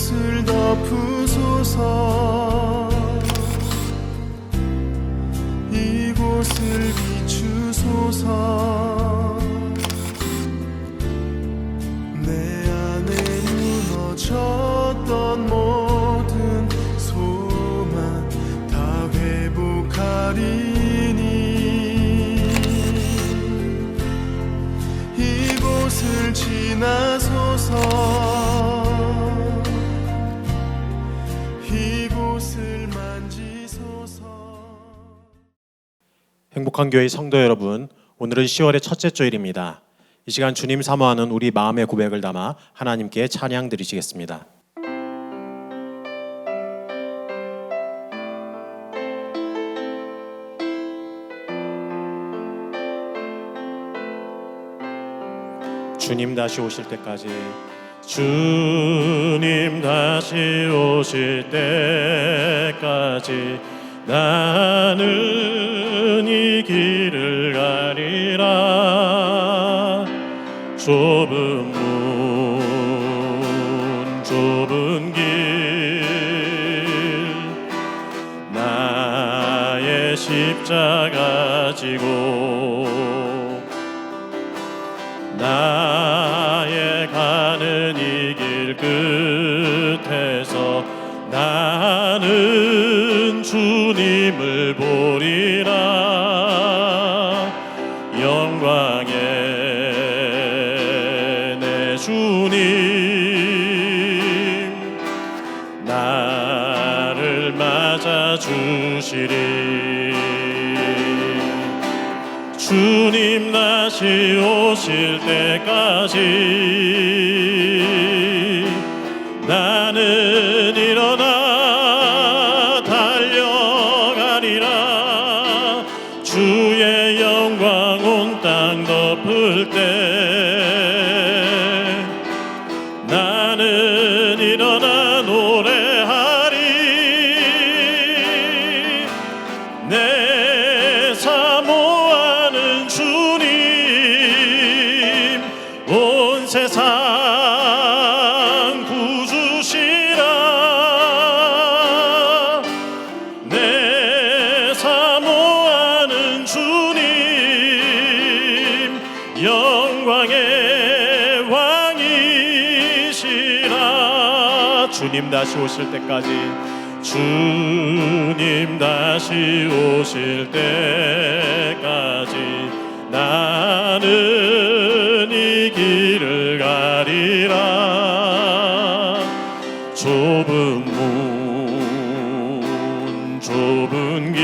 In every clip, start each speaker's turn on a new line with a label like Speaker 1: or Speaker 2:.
Speaker 1: 이곳을 덮으소서. 이곳을 비추소서. 내 안에 무너졌던 모든 소망 다 회복하리니. 이곳을 지나소서. 이곳을 만지소서.
Speaker 2: 행복한 교회 성도 여러분, 오늘은 10월의 첫째 주일입니다. 이 시간 주님 사모하는 우리 마음의 고백을 담아 하나님께 찬양 드리시겠습니다. 주님 다시 오실 때까지, 주님 다시 오실 때까지 나는 이 길을 가리라. 좁은 문 좁은 길, 나의 십자가 지고 나의 가는 이 길 끝에서 나는 주님을 보리라. 영광의 내 주님 나를 맞아 주시리. 주님 다시 오실 때까지 나는 일어나 달려가리라. 주의 영광 온 땅 덮을 때 나는 일어나 노래하리. 내 사모하는 주님 온 세상 구주시라. 내 사모하는 주님 영광의 왕이시라. 주님 다시 오실 때까지, 주님 다시 오실 때까지 나는 이 길을 가리라. 좁은 문 좁은 길,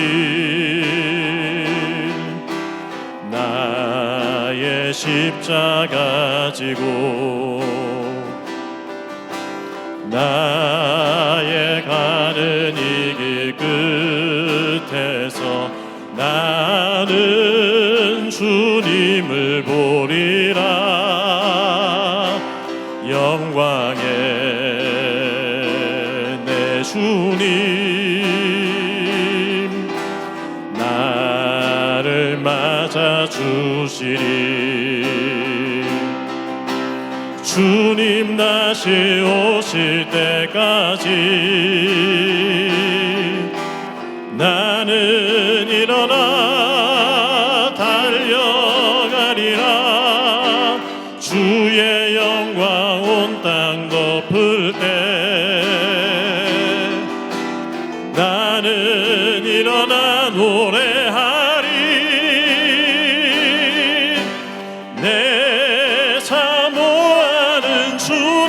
Speaker 2: 나의 십자가 지고 나의 가는 이 길 끝에서 나는 주님을 보리라. 영광의 내 주님 나를 맞아 주시리. 주님 다시 오실 때까지 나는 일어나 달려가리라. 주의 영광 온 땅 덮을 때 나는 일어나 노래하리. 내 사모하는 주님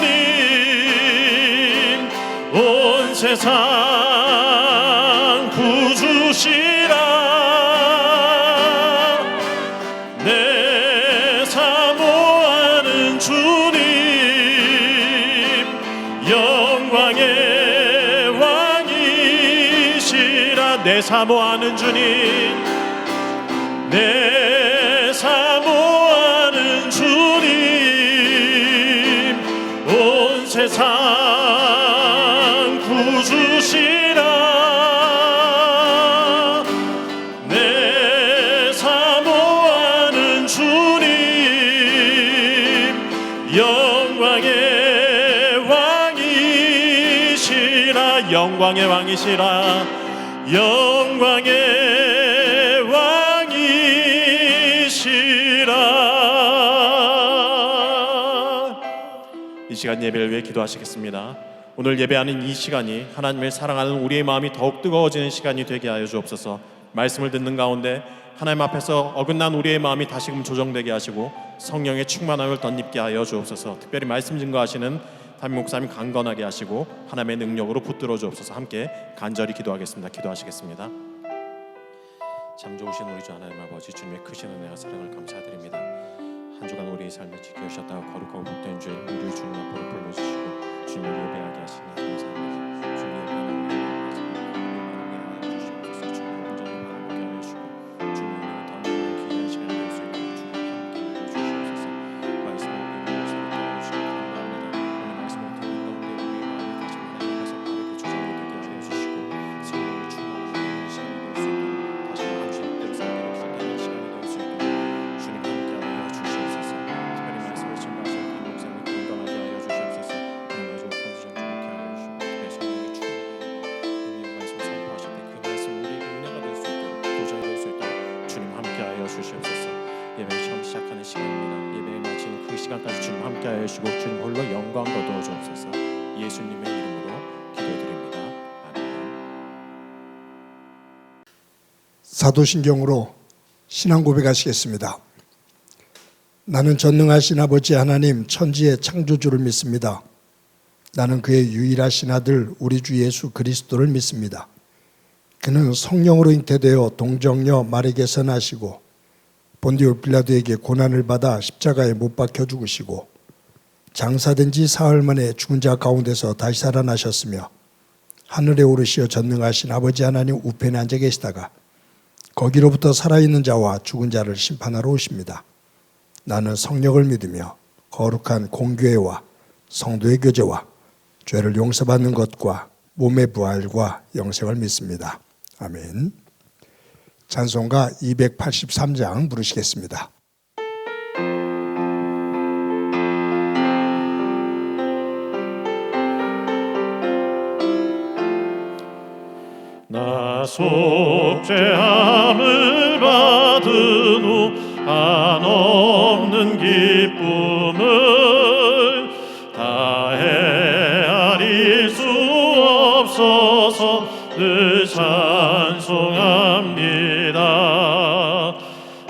Speaker 2: 온 세상 구주시라. 내 사모하는 주님 영광의 왕이시라. 내 사모하는 주님, 내 사모하는 주님 온 세상 구주시라. 내 사모하는 주님 영광의 왕이시라. 영광의 왕이시라. 영광의 왕이시라. 이 시간 예배를 위해 기도하시겠습니다. 오늘 예배하는 이 시간이 하나님을 사랑하는 우리의 마음이 더욱 뜨거워지는 시간이 되게 하여 주옵소서. 말씀을 듣는 가운데 하나님 앞에서 어긋난 우리의 마음이 다시금 조정되게 하시고 성령의 충만함을 덧입게 하여 주옵소서. 특별히 말씀 증거하시는 담임 목사님 강건하게 하시고 하나님의 능력으로 붙들어 주옵소서. 함께 간절히 기도하겠습니다. 기도하시겠습니다. 참 좋으신 우리 주 하나님 아버지, 주님의 크신 은혜와 사랑을 감사드립니다. 한 주간 우리의 삶을 지켜주셨다가 거룩하고 복된 주에 우리 주님 앞으로 불러주시고 주님을 예배하게 하시니 감사합니다. 주님 예배하는 우리의 마음을 주시옵소서. 주님 온전히 바라보게 하여 주시고 주님 은혜가 더 많은 귀한 시간이 될 수 있도록 주님 함께 하여 주시옵소서. 말씀을 우리의 마음에 새롭게 하여 주시고 감사합니다. 오늘 말씀을 듣는 가운데 우리의 마음이 다시 하나님 앞에서 바르게 조정되게 하여 주시고 성령의 충만한 시간이 될 수 있도록 다시 하나님 뜻대로 살도록 살리는 시간이 될 수 있도록 주님 함께 하여 주시옵소서. 특별히 말씀을 증거하신 그 목사님 건강하게 하여 주시옵소서. 하나님 아주 컨디션 좋게 하여 주시고 특별히 성령의 충만한 말씀 선포하실 때 그 말씀 우리에게 은혜가 될 수 있도록 도전이 될 수 있도록 주님 함께 하여 주시옵소서. 예배 처음 시작하는 시간입니다. 예배를 마치는 그 시간까지 주님 함께 하여 주시고 주님 홀로 영광 거두어 주옵소서. 예수님의 이름으로 기도드립니다. 아멘.
Speaker 3: 사도신경으로 신앙 고백하시겠습니다. 나는 전능하신 아버지 하나님 천지의 창조주를 믿습니다. 나는 그의 유일하신 아들 우리 주 예수 그리스도를 믿습니다. 그는 성령으로 잉태되어 동정녀 마리에게서 나시고 본디오 빌라도에게 고난을 받아 십자가에 못 박혀 죽으시고 장사된 지 사흘 만에 죽은 자 가운데서 다시 살아나셨으며 하늘에 오르시어 전능하신 아버지 하나님 우편에 앉아 계시다가 거기로부터 살아있는 자와 죽은 자를 심판하러 오십니다. 나는 성령을 믿으며 거룩한 공교회와 성도의 교제와 죄를 용서받는 것과 몸의 부활과 영생을 믿습니다. 아멘. 찬송가 283장 부르시겠습니다.
Speaker 2: 나 속죄함을 받은 후 한없는 기쁨을 다 헤아릴 수 없어서 늘 찬송합니다.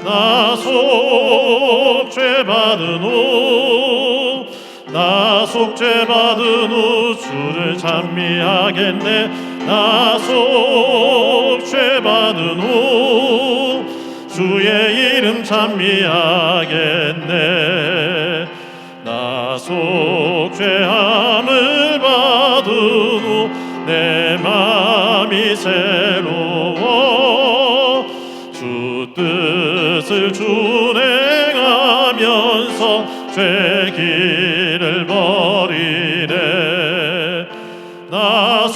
Speaker 2: 나 속죄받은 후 나 속죄받은 후 주를 찬미하겠네. 나 속죄받은 후 주의 이름 찬미하겠네. 나 속죄함을 받은 후 내 맘이 새로워 주 뜻을 준행하면서 죄 길을 버리네. 나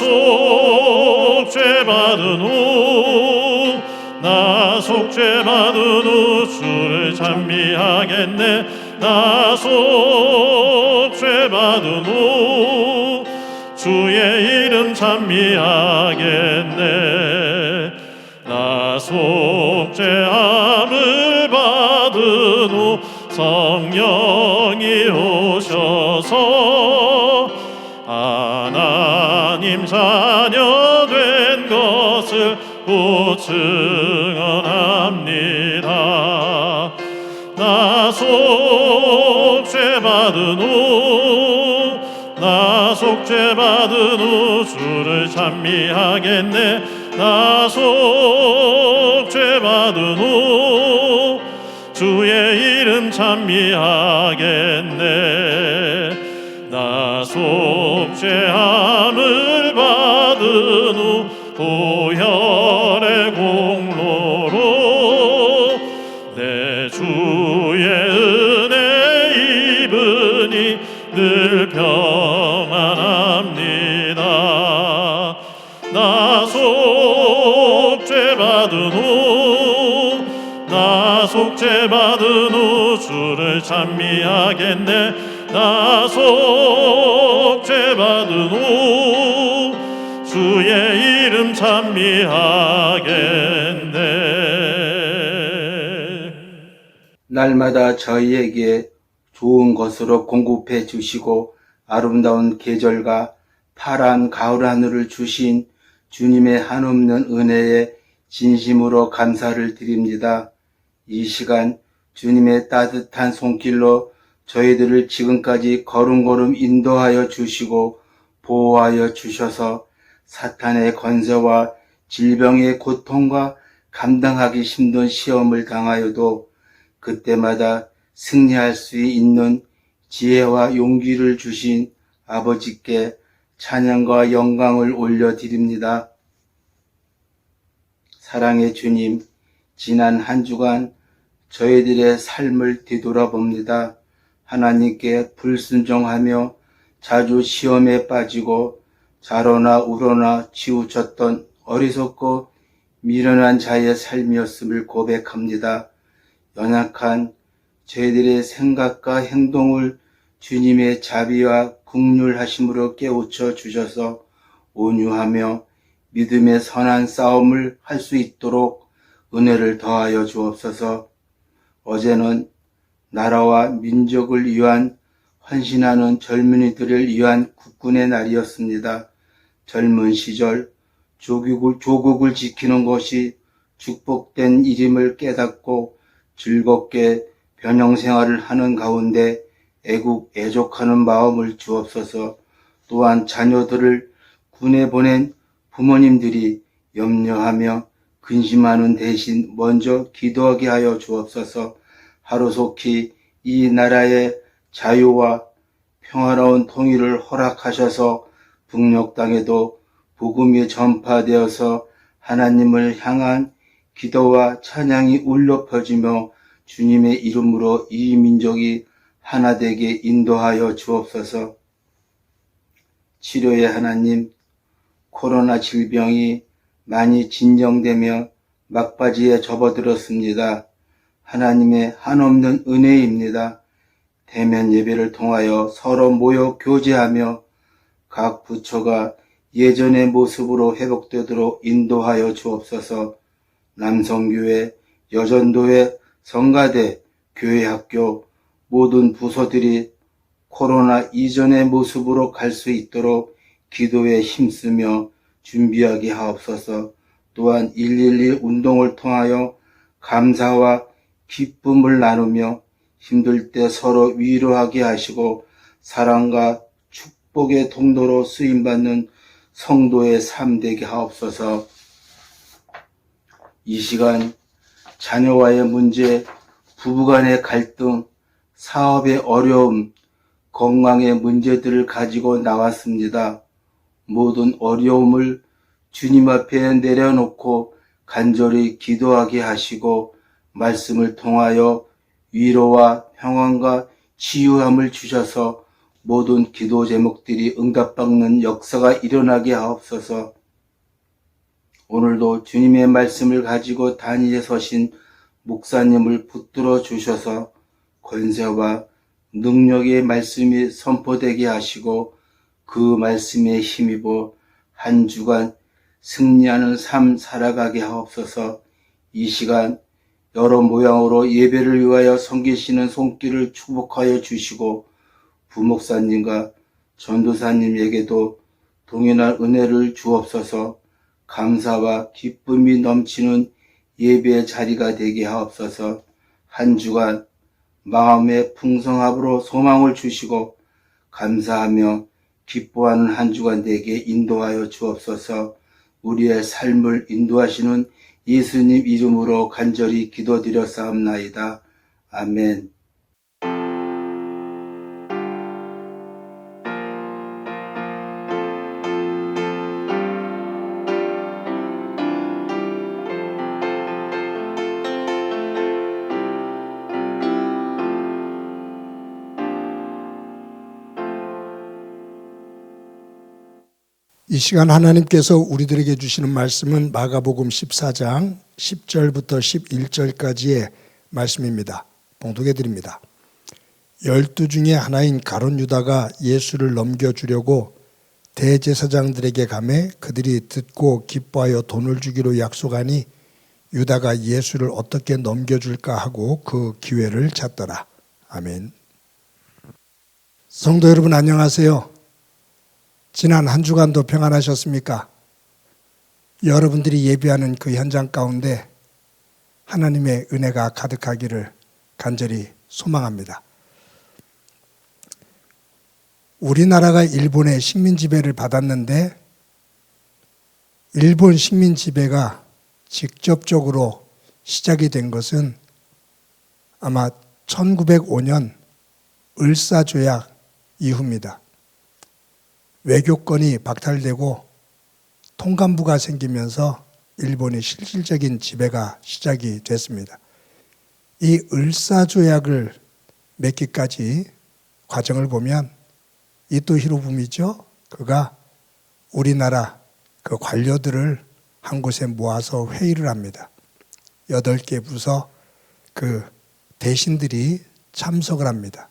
Speaker 2: 속죄받은 후 나 속죄받은 후 주를 찬미하겠네. 나 속죄받은 후 주의 이름 찬미하겠네. 나 속죄함을 받은 후 성령이 오셔서 하나님 자녀 된 것을 곧 증언합니다. 나 속죄받은 후 나 속죄받은 후 주를 찬미하겠네. 나 속죄받은 후 주의 이름 찬미하겠네. 나 속죄함을 받은 후 보혈의 공로로 내 주의 은혜 입으니 늘 평안합니다. 나 속죄받은 후 나 속죄받은 후 주를 찬미하겠네. 나 속죄받은 후 주의 이름 찬미하겠네.
Speaker 4: 날마다 저희에게 좋은 것으로 공급해 주시고 아름다운 계절과 파란 가을 하늘을 주신 주님의 한없는 은혜에 진심으로 감사를 드립니다. 이 시간 주님의 따뜻한 손길로 저희들을 지금까지 걸음걸음 인도하여 주시고 보호하여 주셔서 사탄의 권세와 질병의 고통과 감당하기 힘든 시험을 당하여도 그때마다 승리할 수 있는 지혜와 용기를 주신 아버지께 찬양과 영광을 올려드립니다. 사랑의 주님, 지난 한 주간 저희들의 삶을 뒤돌아봅니다. 하나님께 불순종하며 자주 시험에 빠지고 자로나 우로나 치우쳤던 어리석고 미련한 자의 삶이었음을 고백합니다. 연약한 저희들의 생각과 행동을 주님의 자비와 긍휼하심으로 깨우쳐 주셔서 온유하며 믿음의 선한 싸움을 할 수 있도록 은혜를 더하여 주옵소서. 어제는 나라와 민족을 위한 헌신하는 젊은이들을 위한 국군의 날이었습니다. 젊은 시절 조국을 지키는 것이 축복된 일임을 깨닫고 즐겁게 변형 생활을 하는 가운데 애국애족하는 마음을 주옵소서. 또한 자녀들을 군에 보낸 부모님들이 염려하며 근심하는 대신 먼저 기도하게 하여 주옵소서. 하루속히 이 나라의 자유와 평화로운 통일을 허락하셔서 북녘 땅에도 복음이 전파되어서 하나님을 향한 기도와 찬양이 울려 퍼지며 주님의 이름으로 이 민족이 하나 되게 인도하여 주옵소서. 치료의 하나님, 코로나 질병이 많이 진정되며 막바지에 접어들었습니다. 하나님의 한없는 은혜입니다. 대면 예배를 통하여 서로 모여 교제하며 각 부처가 예전의 모습으로 회복되도록 인도하여 주옵소서. 남성교회, 여전도회, 성가대, 교회학교 모든 부서들이 코로나 이전의 모습으로 갈 수 있도록 기도에 힘쓰며 준비하게 하옵소서. 또한 112 운동을 통하여 감사와 기쁨을 나누며 힘들 때 서로 위로하게 하시고 사랑과 축복의 통로로 쓰임받는 성도의 삶 되게 하옵소서. 이 시간 자녀와의 문제, 부부간의 갈등, 사업의 어려움, 건강의 문제들을 가지고 나왔습니다. 모든 어려움을 주님 앞에 내려놓고 간절히 기도하게 하시고 말씀을 통하여 위로와 평안과 치유함을 주셔서 모든 기도 제목들이 응답받는 역사가 일어나게 하옵소서. 오늘도 주님의 말씀을 가지고 단위에 서신 목사님을 붙들어 주셔서 권세와 능력의 말씀이 선포되게 하시고 그 말씀에 힘입어 한 주간 승리하는 삶 살아가게 하옵소서. 이 시간 여러 모양으로 예배를 위하여 섬기시는 손길을 축복하여 주시고 부목사님과 전도사님에게도 동일한 은혜를 주옵소서. 감사와 기쁨이 넘치는 예배의 자리가 되게 하옵소서. 한 주간 마음의 풍성함으로 소망을 주시고 감사하며 기뻐하는 한 주간 되게 인도하여 주옵소서. 우리의 삶을 인도하시는 예수님 이름으로 간절히 기도드렸사옵나이다. 아멘.
Speaker 3: 이 시간 하나님께서 우리들에게 주시는 말씀은 마가복음 14장 10절부터 11절까지의 말씀입니다. 봉독해 드립니다. 12 중에 하나인 가룟 유다가 예수를 넘겨주려고 대제사장들에게 가매 그들이 듣고 기뻐하여 돈을 주기로 약속하니 유다가 예수를 어떻게 넘겨줄까 하고 그 기회를 찾더라. 아멘. 성도 여러분 안녕하세요. 지난 한 주간도 평안하셨습니까? 여러분들이 예배하는 그 현장 가운데 하나님의 은혜가 가득하기를 간절히 소망합니다. 우리나라가 일본의 식민 지배를 받았는데 일본 식민 지배가 직접적으로 시작이 된 것은 아마 1905년 을사조약 이후입니다. 외교권이 박탈되고 통감부가 생기면서 일본의 실질적인 지배가 시작이 됐습니다. 이 을사조약을 맺기까지 과정을 보면 이토 히로부미죠. 그가 우리나라 그 관료들을 한 곳에 모아서 회의를 합니다. 8개 부서 그 대신들이 참석을 합니다.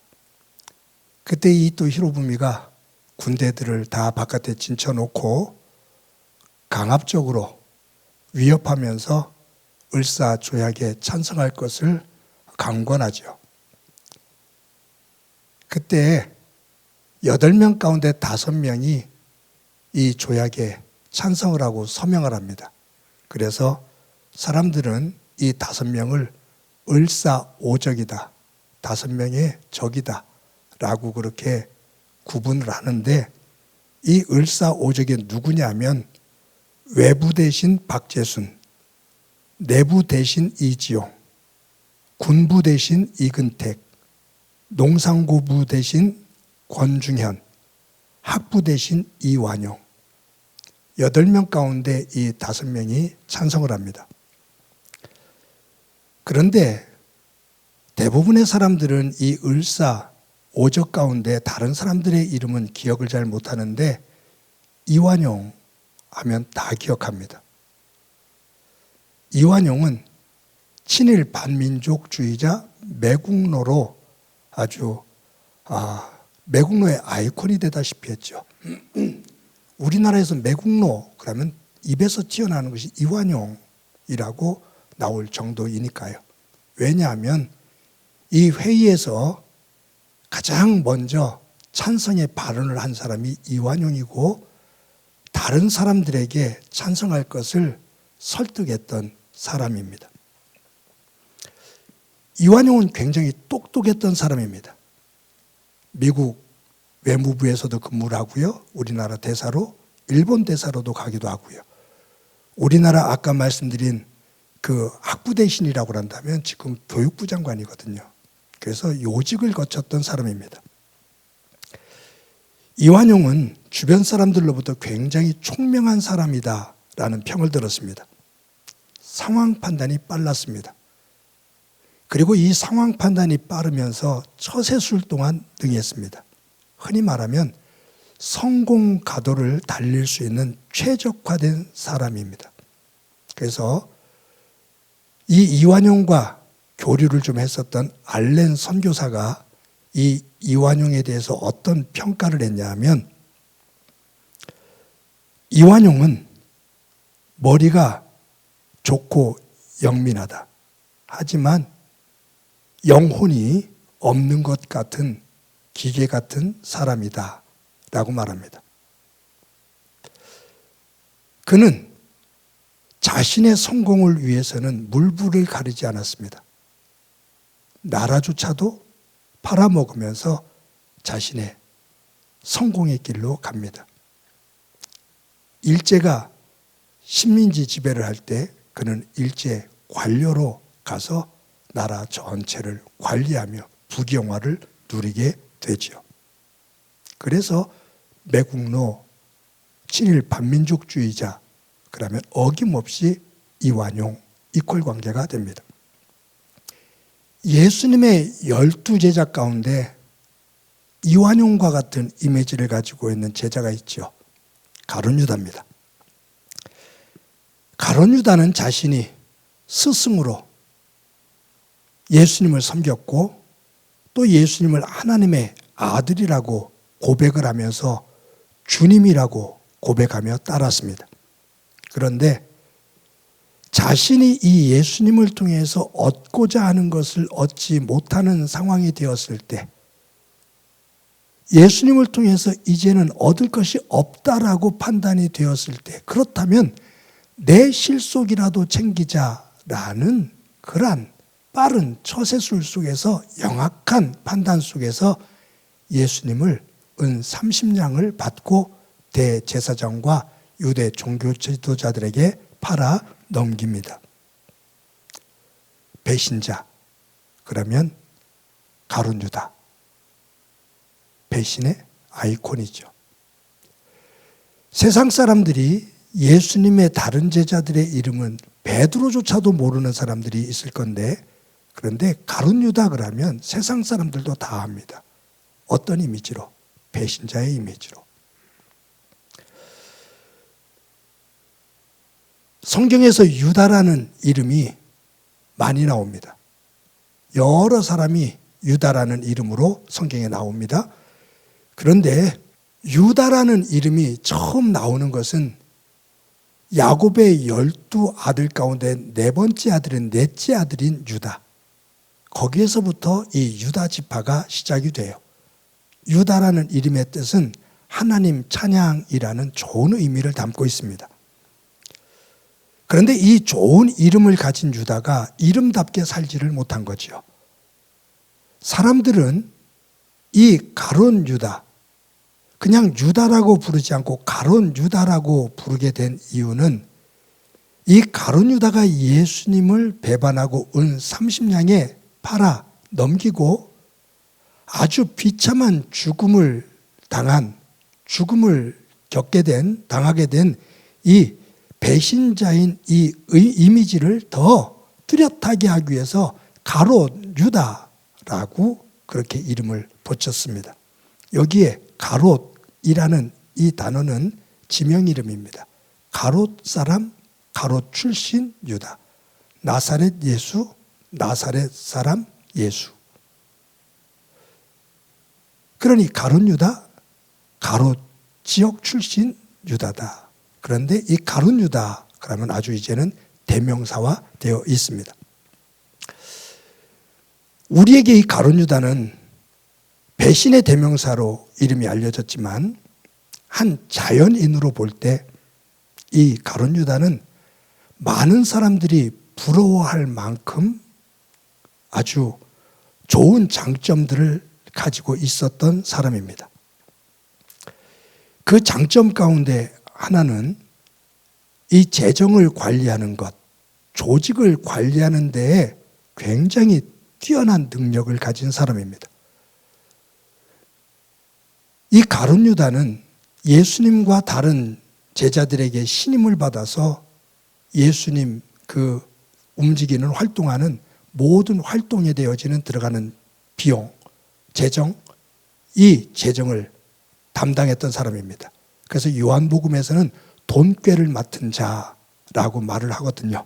Speaker 3: 그때 이토 히로부미가 군대들을 다 바깥에 진쳐놓고 강압적으로 위협하면서 을사조약에 찬성할 것을 강권하죠. 그때 8명 가운데 5명이 이 조약에 찬성을 하고 서명을 합니다. 그래서 사람들은 이 5명을 을사오적이다, 5명의 적이다 라고 그렇게 구분을 하는데, 이 을사오적이 누구냐면 외부 대신 박재순, 내부 대신 이지용, 군부 대신 이근택, 농상고부 대신 권중현, 학부 대신 이완용, 8명 가운데 이 5명이 찬성을 합니다. 그런데 대부분의 사람들은 이 을사오적 가운데 다른 사람들의 이름은 기억을 잘 못하는데 이완용 하면 다 기억합니다. 이완용은 친일 반민족주의자 매국노로 아주 매국노의 아이콘이 되다시피 했죠. 우리나라에서 매국노 그러면 입에서 튀어나오는 것이 이완용이라고 나올 정도이니까요. 왜냐하면 이 회의에서 가장 먼저 찬성의 발언을 한 사람이 이완용이고 다른 사람들에게 찬성할 것을 설득했던 사람입니다. 이완용은 굉장히 똑똑했던 사람입니다. 미국 외무부에서도 근무를 하고요. 우리나라 대사로, 일본 대사로도 가기도 하고요. 우리나라 아까 말씀드린 그 학부 대신이라고 한다면 지금 교육부 장관이거든요. 그래서 요직을 거쳤던 사람입니다. 이완용은 주변 사람들로부터 굉장히 총명한 사람이다라는 평을 들었습니다. 상황 판단이 빨랐습니다. 그리고 이 상황 판단이 빠르면서 처세술동안 능했습니다. 흔히 말하면 성공 가도를 달릴 수 있는 최적화된 사람입니다. 그래서 이 이완용과 교류를 좀 했었던 알렌 선교사가 이 이완용에 대해서 어떤 평가를 했냐 하면, 이완용은 머리가 좋고 영민하다. 하지만 영혼이 없는 것 같은 기계 같은 사람이다 라고 말합니다. 그는 자신의 성공을 위해서는 물불을 가리지 않았습니다. 나라조차도 팔아먹으면서 자신의 성공의 길로 갑니다. 일제가 식민지 지배를 할 때 그는 일제 관료로 가서 나라 전체를 관리하며 부귀영화를 누리게 되죠. 그래서 매국노, 친일 반민족주의자, 그러면 어김없이 이완용 이퀄 관계가 됩니다. 예수님의 12제자 가운데 이완용과 같은 이미지를 가지고 있는 제자가 있죠. 가룟 유다입니다. 가룟 유다는 자신이 스승으로 예수님을 섬겼고 또 예수님을 하나님의 아들이라고 고백을 하면서 주님이라고 고백하며 따랐습니다. 그런데 자신이 이 예수님을 통해서 얻고자 하는 것을 얻지 못하는 상황이 되었을 때, 예수님을 통해서 이제는 얻을 것이 없다라고 판단이 되었을 때, 그렇다면 내 실속이라도 챙기자라는 그러한 빠른 처세술 속에서, 영악한 판단 속에서 예수님을 은 30냥을 받고 대제사장과 유대 종교 지도자들에게 팔아 넘깁니다. 배신자, 그러면 가룟 유다, 배신의 아이콘이죠. 세상 사람들이 예수님의 다른 제자들의 이름은 베드로조차도 모르는 사람들이 있을 건데, 그런데 가룟 유다 그러면 세상 사람들도 다 압니다. 어떤 이미지로? 배신자의 이미지로. 성경에서 유다라는 이름이 많이 나옵니다. 여러 사람이 유다라는 이름으로 성경에 나옵니다. 그런데 유다라는 이름이 처음 나오는 것은 야곱의 12아들 가운데 네 번째 아들인 넷째 아들인 유다. 거기에서부터 이 유다 지파가 시작이 돼요. 유다라는 이름의 뜻은 하나님 찬양이라는 좋은 의미를 담고 있습니다. 그런데 이 좋은 이름을 가진 유다가 이름답게 살지를 못한 거지요. 사람들은 이 가룟 유다, 그냥 유다라고 부르지 않고 가룟 유다라고 부르게 된 이유는 이 가룟 유다가 예수님을 배반하고 은 30냥에 팔아 넘기고 아주 비참한 죽음을 당하게 된 이 배신자인 이 이미지를 더 뚜렷하게 하기 위해서 가롯 유다라고 그렇게 이름을 붙였습니다. 여기에 가롯이라는 이 단어는 지명 이름입니다. 가롯 사람, 가롯 출신 유다. 나사렛 예수, 나사렛 사람 예수. 그러니 가룟 유다, 가롯 지역 출신 유다다. 그런데 이 가룟 유다 그러면 아주 이제는 대명사화 되어 있습니다. 우리에게 이 가룟 유다는 배신의 대명사로 이름이 알려졌지만 한 자연인으로 볼 때 이 가룟 유다는 많은 사람들이 부러워할 만큼 아주 좋은 장점들을 가지고 있었던 사람입니다. 그 장점 가운데 하나는 이 재정을 관리하는 것, 조직을 관리하는 데에 굉장히 뛰어난 능력을 가진 사람입니다. 이 가룟 유다는 예수님과 다른 제자들에게 신임을 받아서 예수님 그 움직이는 활동하는 모든 활동에 들어가는 비용, 재정, 이 재정을 담당했던 사람입니다. 그래서 요한복음에서는 돈꾀를 맡은 자라고 말을 하거든요.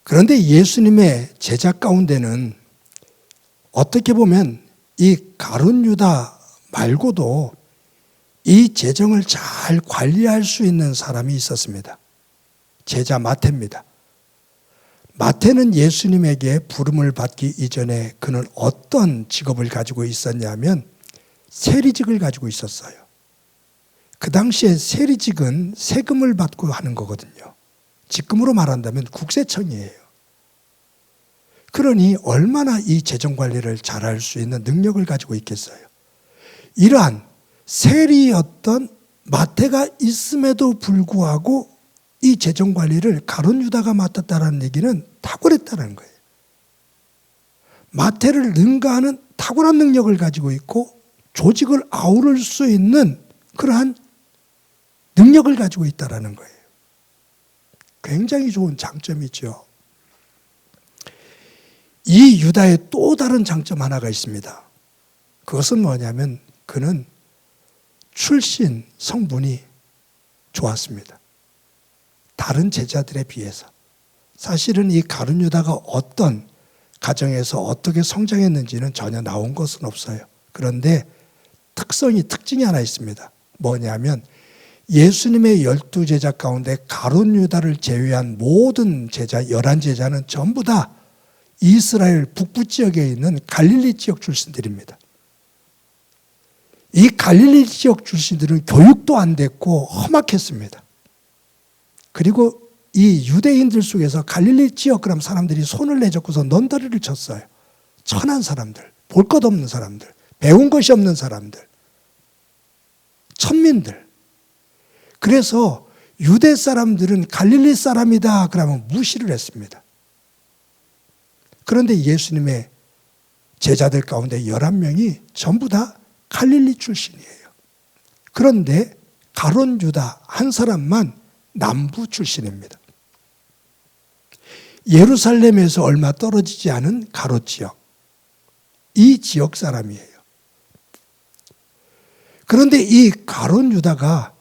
Speaker 3: 그런데 예수님의 제자 가운데는 어떻게 보면 이 가룟 유다 말고도 이 재정을 잘 관리할 수 있는 사람이 있었습니다. 제자 마태입니다. 마태는 예수님에게 부름을 받기 이전에 그는 어떤 직업을 가지고 있었냐면 세리직을 가지고 있었어요. 그 당시에 세리직은 세금을 받고 하는 거거든요. 직금으로 말한다면 국세청이에요. 그러니 얼마나 이 재정 관리를 잘할 수 있는 능력을 가지고 있겠어요. 이러한 세리였던 마태가 있음에도 불구하고 이 재정 관리를 가룟 유다가 맡았다는 얘기는 탁월했다는 거예요. 마태를 능가하는 탁월한 능력을 가지고 있고 조직을 아우를 수 있는 그러한 능력을 가지고 있다는 거예요. 굉장히 좋은 장점이죠. 이 유다의 또 다른 장점 하나가 있습니다. 그것은 뭐냐면 그는 출신 성분이 좋았습니다. 다른 제자들에 비해서. 사실은 이 가룟 유다가 어떤 가정에서 어떻게 성장했는지는 전혀 나온 것은 없어요. 그런데 특징이 하나 있습니다. 뭐냐면 예수님의 12제자 가운데 가룟 유다를 제외한 모든 제자 11제자는 전부 다 이스라엘 북부 지역에 있는 갈릴리 지역 출신들입니다. 이 갈릴리 지역 출신들은 교육도 안 됐고 험악했습니다. 그리고 이 유대인들 속에서 갈릴리 지역 그럼 사람들이 손을 내젓고서 넌다리를 쳤어요. 천한 사람들, 볼 것 없는 사람들, 배운 것이 없는 사람들, 천민들. 그래서 유대 사람들은 갈릴리 사람이다 그러면 무시를 했습니다. 그런데 예수님의 제자들 가운데 11명이 전부 다 갈릴리 출신이에요. 그런데 가룟 유다 한 사람만 남부 출신입니다. 예루살렘에서 얼마 떨어지지 않은 가롯 지역, 이 지역 사람이에요. 그런데 이 가룟 유다가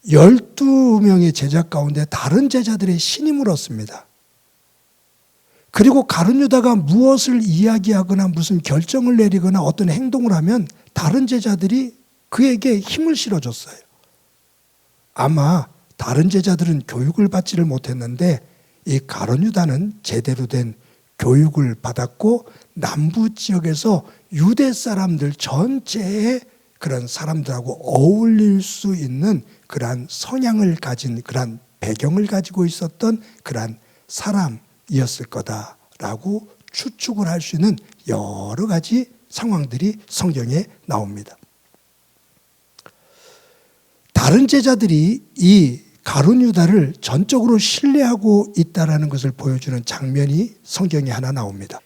Speaker 3: 12명의 제자 가운데 다른 제자들의 신임을 얻습니다. 그리고 가룟 유다가 무엇을 이야기하거나 무슨 결정을 내리거나 어떤 행동을 하면 다른 제자들이 그에게 힘을 실어줬어요. 아마 다른 제자들은 교육을 받지를 못했는데 이 가룟 유다는 제대로 된 교육을 받았고 남부 지역에서 유대 사람들 전체의 그런 사람들하고 어울릴 수 있는 그러한 성향을 가진 그러한 배경을 가지고 있었던 그러한 사람이었을 거다라고 추측을 할 수 있는 여러 가지 상황들이 성경에 나옵니다. 다른 제자들이 이 가룟 유다를 전적으로 신뢰하고 있다라는 것을 보여주는 장면이 성경에 하나 나옵니다.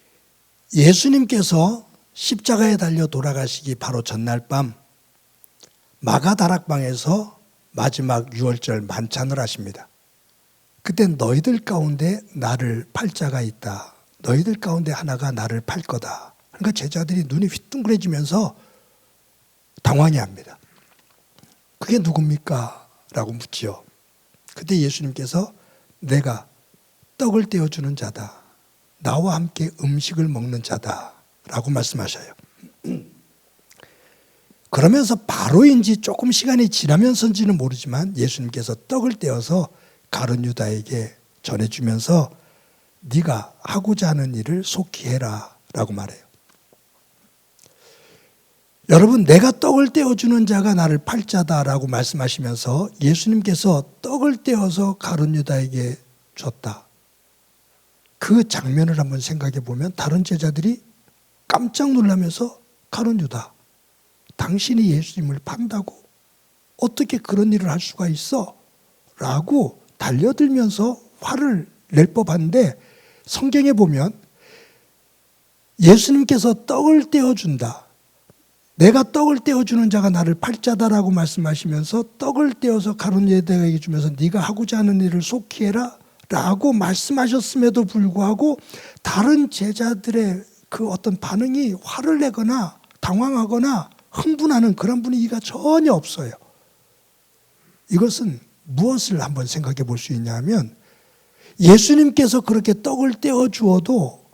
Speaker 3: 예수님께서 십자가에 달려 돌아가시기 바로 전날 밤 마가다락방에서 마지막 유월절 만찬을 하십니다. 그때 너희들 가운데 나를 팔 자가 있다. 너희들 가운데 하나가 나를 팔 거다. 그러니까 제자들이 눈이 휘둥그레지면서 당황해합니다. 그게 누굽니까? 라고 묻지요. 그때 예수님께서 내가 떡을 떼어주는 자다. 나와 함께 음식을 먹는 자다. 라고 말씀하셔요. 그러면서 바로인지 조금 시간이 지나면서인지는 모르지만 예수님께서 떡을 떼어서 가룟 유다에게 전해주면서 네가 하고자 하는 일을 속히 해라 라고 말해요. 여러분, 내가 떡을 떼어주는 자가 나를 팔 자다라고 말씀하시면서 예수님께서 떡을 떼어서 가룟 유다에게 줬다. 그 장면을 한번 생각해 보면 다른 제자들이 깜짝 놀라면서 가룟 유다, 당신이 예수님을 판다고? 어떻게 그런 일을 할 수가 있어? 라고 달려들면서 화를 낼 법한데 성경에 보면 예수님께서 떡을 떼어준다. 내가 떡을 떼어주는 자가 나를 팔 자다라고 말씀하시면서 떡을 떼어서 가룟 유다에게 주면서 네가 하고자 하는 일을 속히 해라 라고 말씀하셨음에도 불구하고 다른 제자들의 그 어떤 반응이 화를 내거나 당황하거나 흥분하는 그런 분위기가 전혀 없어요. 이것은 무엇을 한번 생각해 볼 수 있냐면 예수님께서 그렇게 떡을 떼어 주어도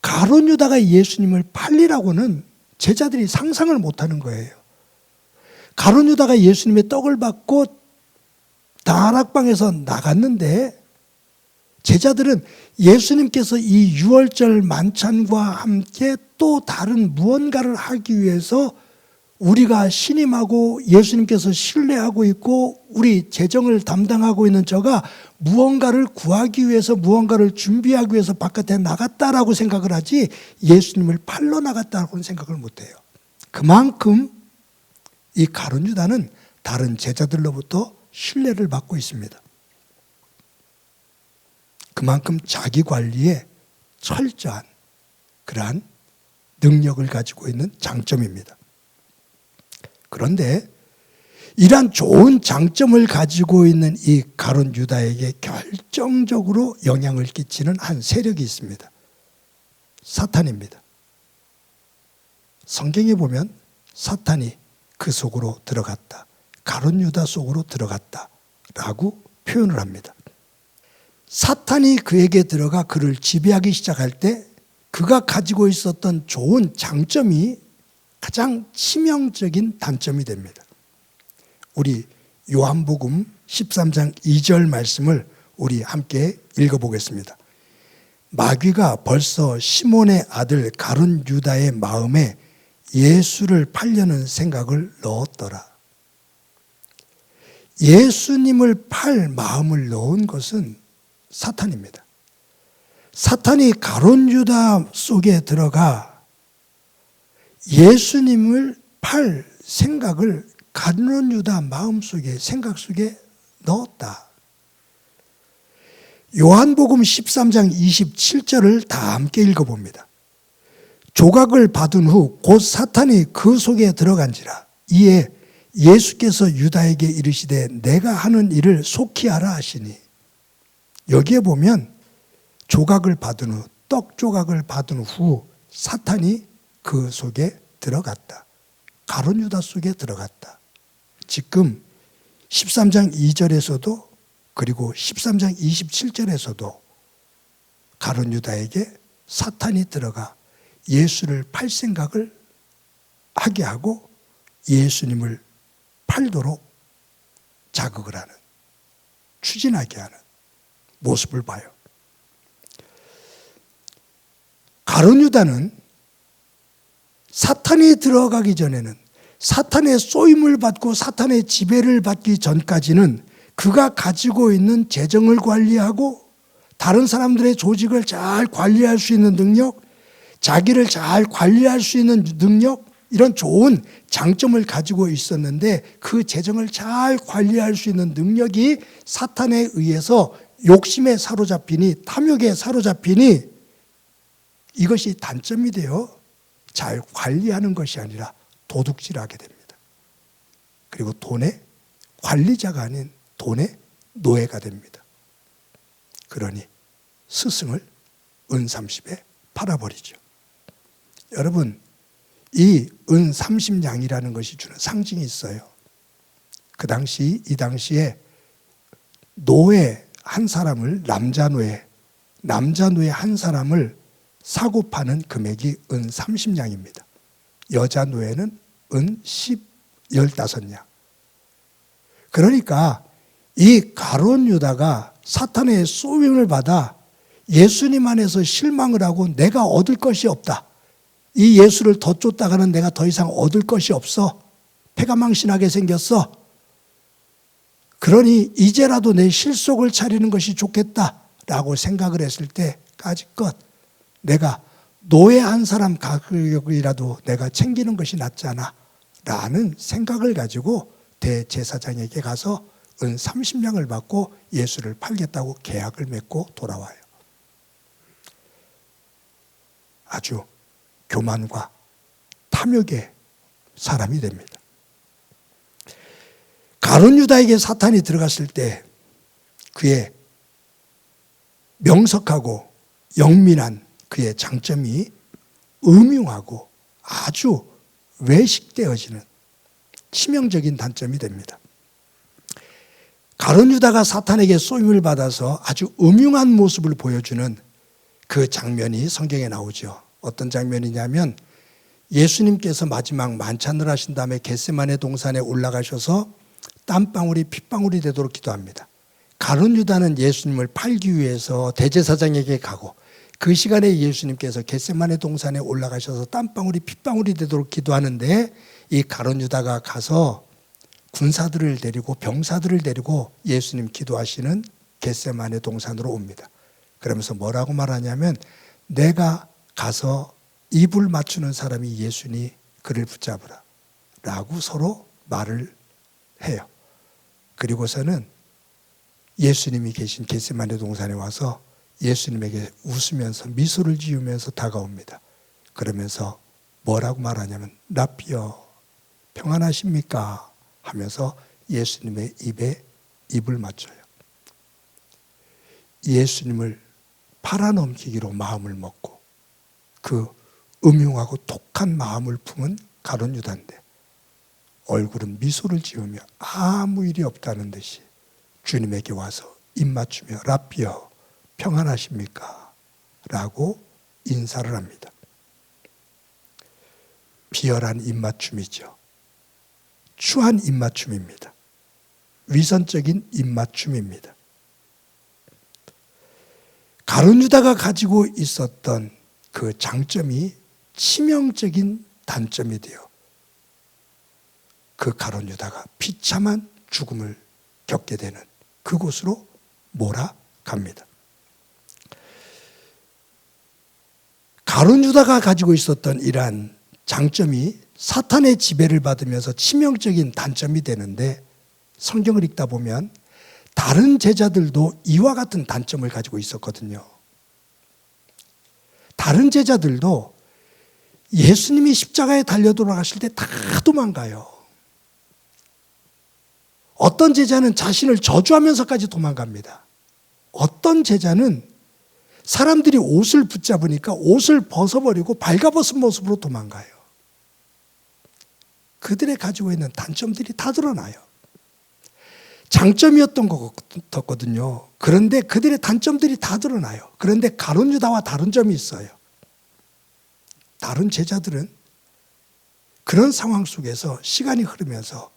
Speaker 3: 가룟 유다가 예수님을 팔리라고는 제자들이 상상을 못하는 거예요. 가룟 유다가 예수님의 떡을 받고 다락방에서 나갔는데 제자들은 예수님께서 이 유월절 만찬과 함께 또 다른 무언가를 하기 위해서 우리가 신임하고 예수님께서 신뢰하고 있고 우리 재정을 담당하고 있는 저가 무언가를 구하기 위해서 무언가를 준비하기 위해서 바깥에 나갔다라고 생각을 하지 예수님을 팔러 나갔다라고는 생각을 못해요. 그만큼 이 가룟 유다는 다른 제자들로부터 신뢰를 받고 있습니다. 그만큼 자기 관리에 철저한 그러한 능력을 가지고 있는 장점입니다. 그런데 이러한 좋은 장점을 가지고 있는 이 가룟 유다에게 결정적으로 영향을 끼치는 한 세력이 있습니다. 사탄입니다. 성경에 보면 사탄이 그 속으로 들어갔다. 가룟 유다 속으로 들어갔다라고 표현을 합니다. 사탄이 그에게 들어가 그를 지배하기 시작할 때 그가 가지고 있었던 좋은 장점이 가장 치명적인 단점이 됩니다. 우리 요한복음 13장 2절 말씀을 우리 함께 읽어보겠습니다. 마귀가 벌써 시몬의 아들 가룟 유다의 마음에 예수를 팔려는 생각을 넣었더라. 예수님을 팔 마음을 넣은 것은 사탄입니다. 사탄이 가룟 유다 속에 들어가 예수님을 팔 생각을 가룟 유다 마음속에, 생각 속에 넣었다. 요한복음 13장 27절을 다 함께 읽어봅니다. 조각을 받은 후 곧 사탄이 그 속에 들어간지라. 이에 예수께서 유다에게 이르시되 내가 하는 일을 속히 하라 하시니. 여기에 보면 조각을 받은 후, 떡 조각을 받은 후 사탄이 그 속에 들어갔다. 가룟 유다 속에 들어갔다. 지금 13장 2절에서도 그리고 13장 27절에서도 가룟 유다에게 사탄이 들어가 예수를 팔 생각을 하게 하고 예수님을 팔도록 자극을 하는, 추진하게 하는 모습을 봐요. 가룟 유다는 사탄이 들어가기 전에는, 사탄의 쏘임을 받고 사탄의 지배를 받기 전까지는 그가 가지고 있는 재정을 관리하고 다른 사람들의 조직을 잘 관리할 수 있는 능력, 자기를 잘 관리할 수 있는 능력, 이런 좋은 장점을 가지고 있었는데 그 재정을 잘 관리할 수 있는 능력이 사탄에 의해서 욕심에 사로잡히니, 탐욕에 사로잡히니 이것이 단점이 되어 잘 관리하는 것이 아니라 도둑질하게 됩니다. 그리고 돈의 관리자가 아닌 돈의 노예가 됩니다. 그러니 스승을 은 30에 팔아버리죠. 여러분, 이 은 30냥이라는 것이 주는 상징이 있어요. 이 당시에 노예 한 사람을, 남자 노예 한 사람을 사고 파는 금액이 은 30냥입니다. 여자 노예는 은 15냥. 그러니까 이 가룟 유다가 사탄의 쏘임을 받아 예수님 안에서 실망을 하고 내가 얻을 것이 없다. 이 예수를 더 쫓다가는 내가 더 이상 얻을 것이 없어. 패가 망신하게 생겼어. 그러니 이제라도 내 실속을 차리는 것이 좋겠다라고 생각을 했을 때까지껏 내가 노예 한 사람 가격이라도 내가 챙기는 것이 낫잖아 라는 생각을 가지고 대제사장에게 가서 은 30냥을 받고 예수를 팔겠다고 계약을 맺고 돌아와요. 아주 교만과 탐욕의 사람이 됩니다. 가룟 유다에게 사탄이 들어갔을 때 그의 명석하고 영민한 그의 장점이 음흉하고 아주 외식되어지는 치명적인 단점이 됩니다. 가룟 유다가 사탄에게 쏘임을 받아서 아주 음흉한 모습을 보여주는 그 장면이 성경에 나오죠. 어떤 장면이냐면 예수님께서 마지막 만찬을 하신 다음에 겟세마네 동산에 올라가셔서 땀방울이 핏방울이 되도록 기도합니다. 가룟 유다는 예수님을 팔기 위해서 대제사장에게 가고 그 시간에 예수님께서 겟세마네 동산에 올라가셔서 땀방울이 핏방울이 되도록 기도하는데 이 가룟 유다가 가서 군사들을 데리고 병사들을 데리고 예수님 기도하시는 겟세마네 동산으로 옵니다. 그러면서 뭐라고 말하냐면 내가 가서 입을 맞추는 사람이 예수니 그를 붙잡으라 라고 서로 말을 해요. 그리고서는 예수님이 계신 겟세마네 동산에 와서 예수님에게 웃으면서 미소를 지으면서 다가옵니다. 그러면서 뭐라고 말하냐면 라피어 평안하십니까? 하면서 예수님의 입에 입을 맞춰요. 예수님을 팔아넘기기로 마음을 먹고 그 음흉하고 독한 마음을 품은 가룟 유다인데 얼굴은 미소를 지으며 아무 일이 없다는 듯이 주님에게 와서 입 맞추며 라피어 평안하십니까? 라고 인사를 합니다. 비열한 입맞춤이죠. 추한 입맞춤입니다. 위선적인 입맞춤입니다. 가룟 유다가 가지고 있었던 그 장점이 치명적인 단점이 되어 그 가룟 유다가 비참한 죽음을 겪게 되는 그곳으로 몰아갑니다. 가룟 유다가 가지고 있었던 이러한 장점이 사탄의 지배를 받으면서 치명적인 단점이 되는데, 성경을 읽다 보면 다른 제자들도 이와 같은 단점을 가지고 있었거든요. 다른 제자들도 예수님이 십자가에 달려 돌아가실 때 다 도망가요. 어떤 제자는 자신을 저주하면서까지 도망갑니다. 어떤 제자는 사람들이 옷을 붙잡으니까 옷을 벗어버리고 발가벗은 모습으로 도망가요. 그들의 가지고 있는 단점들이 다 드러나요. 장점이었던 거거든요. 그런데 그들의 단점들이 다 드러나요. 그런데 가룟 유다와 다른 점이 있어요. 다른 제자들은 그런 상황 속에서 시간이 흐르면서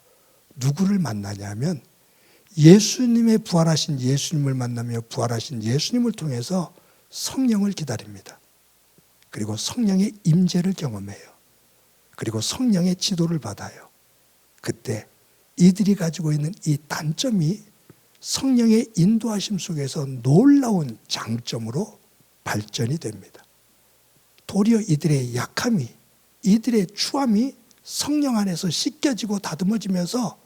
Speaker 3: 누구를 만나냐면 예수님의 부활하신 예수님을 만나며 부활하신 예수님을 통해서 성령을 기다립니다. 그리고 성령의 임재를 경험해요. 그리고 성령의 지도를 받아요. 그때 이들이 가지고 있는 이 단점이 성령의 인도하심 속에서 놀라운 장점으로 발전이 됩니다. 도리어 이들의 약함이, 이들의 추함이 성령 안에서 씻겨지고 다듬어지면서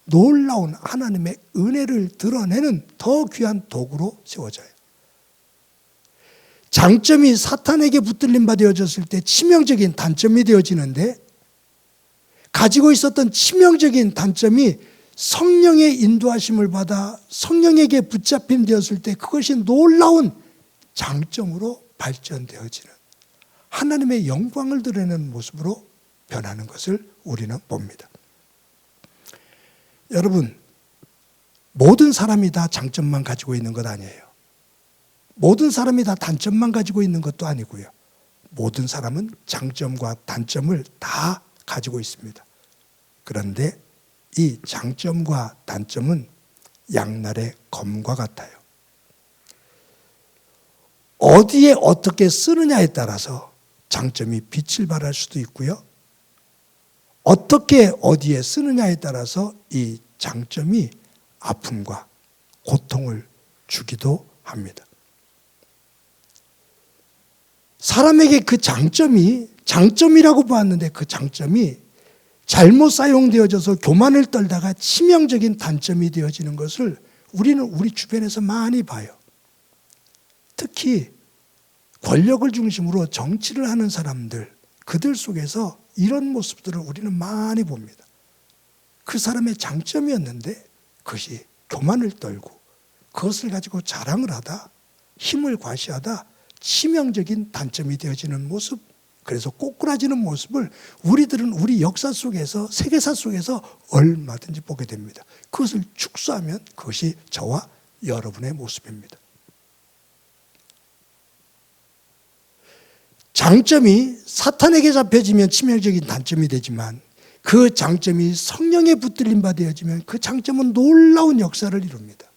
Speaker 3: 놀라운 하나님의 은혜를 드러내는 더 귀한 도구로 세워져요. 장점이 사탄에게 붙들림 받아졌을 때 치명적인 단점이 되어지는데, 가지고 있었던 치명적인 단점이 성령의 인도하심을 받아 성령에게 붙잡힘 되었을 때 그것이 놀라운 장점으로 발전되어지는, 하나님의 영광을 드러내는 모습으로 변하는 것을 우리는 봅니다. 여러분, 모든 사람이 다 장점만 가지고 있는 것 아니에요. 모든 사람이 다 단점만 가지고 있는 것도 아니고요. 모든 사람은 장점과 단점을 다 가지고 있습니다. 그런데 이 장점과 단점은 양날의 검과 같아요. 어디에 어떻게 쓰느냐에 따라서 장점이 빛을 발할 수도 있고요. 어떻게 어디에 쓰느냐에 따라서 이 장점이 아픔과 고통을 주기도 합니다. 사람에게 그 장점이 장점이라고 보았는데 그 장점이 잘못 사용되어져서 교만을 떨다가 치명적인 단점이 되어지는 것을 우리는 우리 주변에서 많이 봐요. 특히 권력을 중심으로 정치를 하는 사람들, 그들 속에서 이런 모습들을 우리는 많이 봅니다. 그 사람의 장점이었는데 그것이 교만을 떨고 그것을 가지고 자랑을 하다, 힘을 과시하다 치명적인 단점이 되어지는 모습, 그래서 꼬꾸라지는 모습을 우리들은 우리 역사 속에서, 세계사 속에서 얼마든지 보게 됩니다. 그것을 축소하면 그것이 저와 여러분의 모습입니다. 장점이 사탄에게 잡혀지면 치명적인 단점이 되지만 그 장점이 성령에 붙들림 받아지면 그 장점은 놀라운 역사를 이룹니다.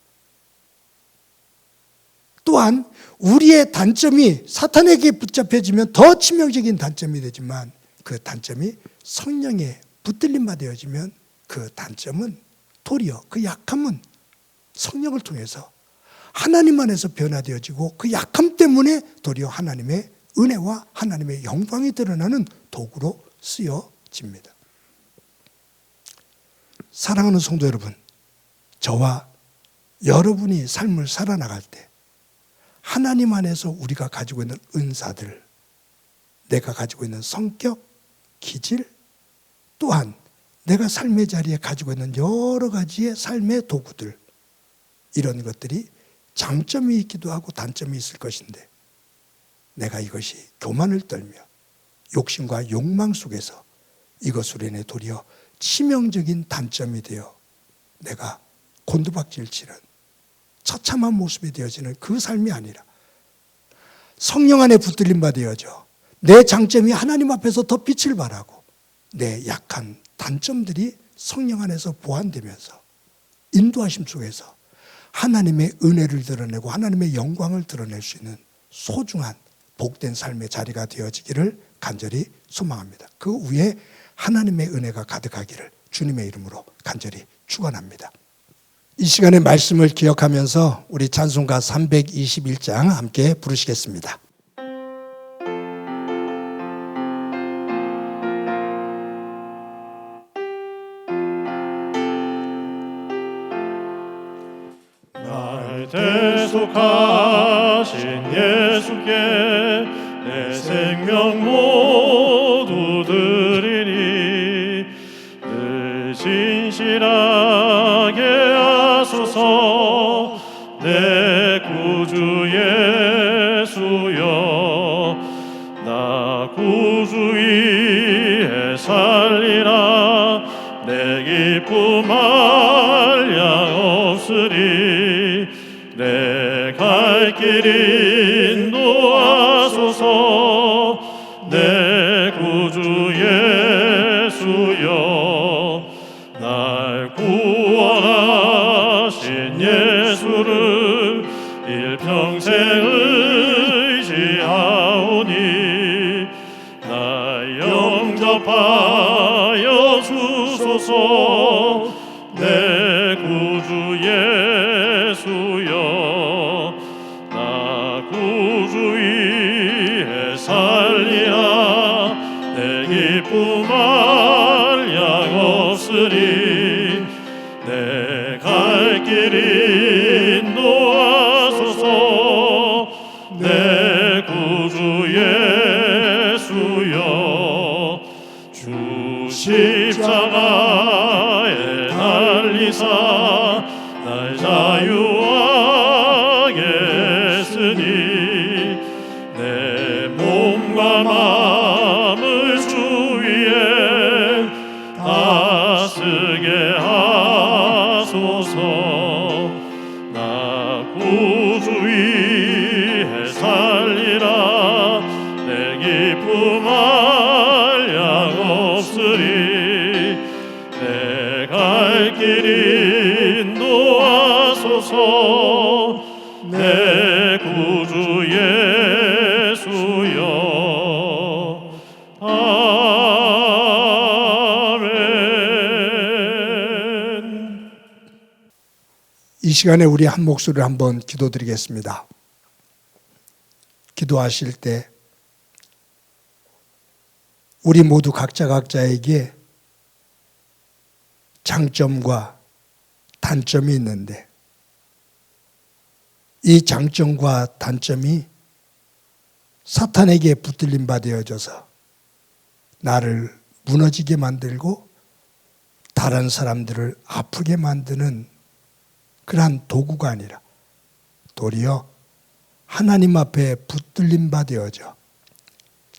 Speaker 3: 또한 우리의 단점이 사탄에게 붙잡혀지면 더 치명적인 단점이 되지만 그 단점이 성령에 붙들림 받아지면 그 단점은 도리어 그 약함은 성령을 통해서 하나님 안에서 변화되어지고 그 약함 때문에 도리어 하나님의 은혜와 하나님의 영광이 드러나는 도구로 쓰여집니다. 사랑하는 성도 여러분, 저와 여러분이 삶을 살아나갈 때 하나님 안에서 우리가 가지고 있는 은사들, 내가 가지고 있는 성격, 기질, 또한 내가 삶의 자리에 가지고 있는 여러 가지의 삶의 도구들, 이런 것들이 장점이 있기도 하고 단점이 있을 것인데 내가 이것이 교만을 떨며 욕심과 욕망 속에서 이것으로 인해 도리어 치명적인 단점이 되어 내가 곤두박질 치는 처참한 모습이 되어지는 그 삶이 아니라 성령 안에 붙들림 받아야죠. 내 장점이 하나님 앞에서 더 빛을 발하고 내 약한 단점들이 성령 안에서 보완되면서 인도하심 속에서 하나님의 은혜를 드러내고 하나님의 영광을 드러낼 수 있는 소중한 복된 삶의 자리가 되어지기를 간절히 소망합니다. 그 위에 하나님의 은혜가 가득하기를 주님의 이름으로 간절히 축원합니다. 이 시간의 말씀을 기억하면서 우리 찬송가 321장 함께 부르시겠습니다.
Speaker 2: 날 대속하신 예수께 내 생명 모두 드리니 늘 진실하게 하소서 내 구주 예수여 나 구주 위에 살리라 내 기쁨 한량 없으리 내 갈 길 인도하소서 내 구주 예수여 날 구원하신 예수를 일평생 의지하오니 나 영접하여 주소서 내 구주 예수여 나 구주 위에 살리라 내 기쁨 한량 없으리 내 갈 길 인도하소서 내 구주 예수여 주 십자가에 달리사 날 자유하게 했으니 내 몸과 마음을 주 위에 다스게 하소서 나 구주 위에 살리라 내 기쁨 한량 없으리 내 갈 길 인도하소서 내 구주 예수여 아멘.
Speaker 3: 이 시간에 우리 한 목소리를 한번 기도드리겠습니다. 기도하실 때 우리 모두 각자에게 장점과 단점이 있는데 이 장점과 단점이 사탄에게 붙들림 바 되어져서 나를 무너지게 만들고 다른 사람들을 아프게 만드는 그러한 도구가 아니라 도리어 하나님 앞에 붙들림 바 되어져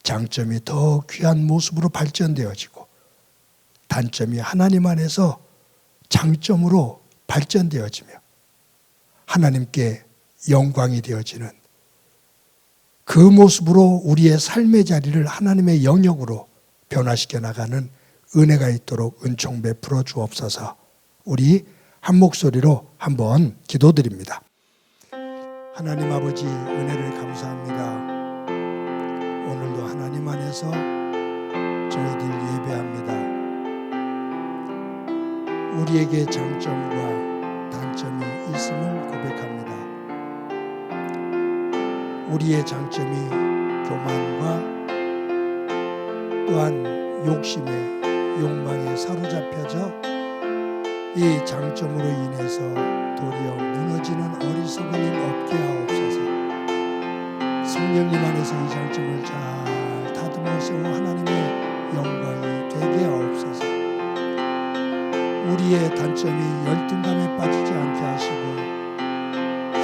Speaker 3: 장점이 더 귀한 모습으로 발전되어지고 단점이 하나님 안에서 장점으로 발전되어지며 하나님께 영광이 되어지는 그 모습으로 우리의 삶의 자리를 하나님의 영역으로 변화시켜 나가는 은혜가 있도록 은총 베풀어 주옵소서. 우리 한 목소리로 한번 기도드립니다. 하나님 아버지 은혜를 감사합니다. 오늘도 하나님 안에서 저희들 예배합니다. 우리에게 장점과 단점이 있음을 고백합니다. 우리의 장점이 교만과 또한 욕심에 욕망에 사로잡혀져 이 장점으로 인해서 도리어 무너지는 어리석은 일 없게 하옵소서. 성령님 안에서 이 장점을 잘 다듬어 세워 하나님의 영광이 되게 하옵소서. 우리의 단점이 열등감에 빠지지 않게 하시고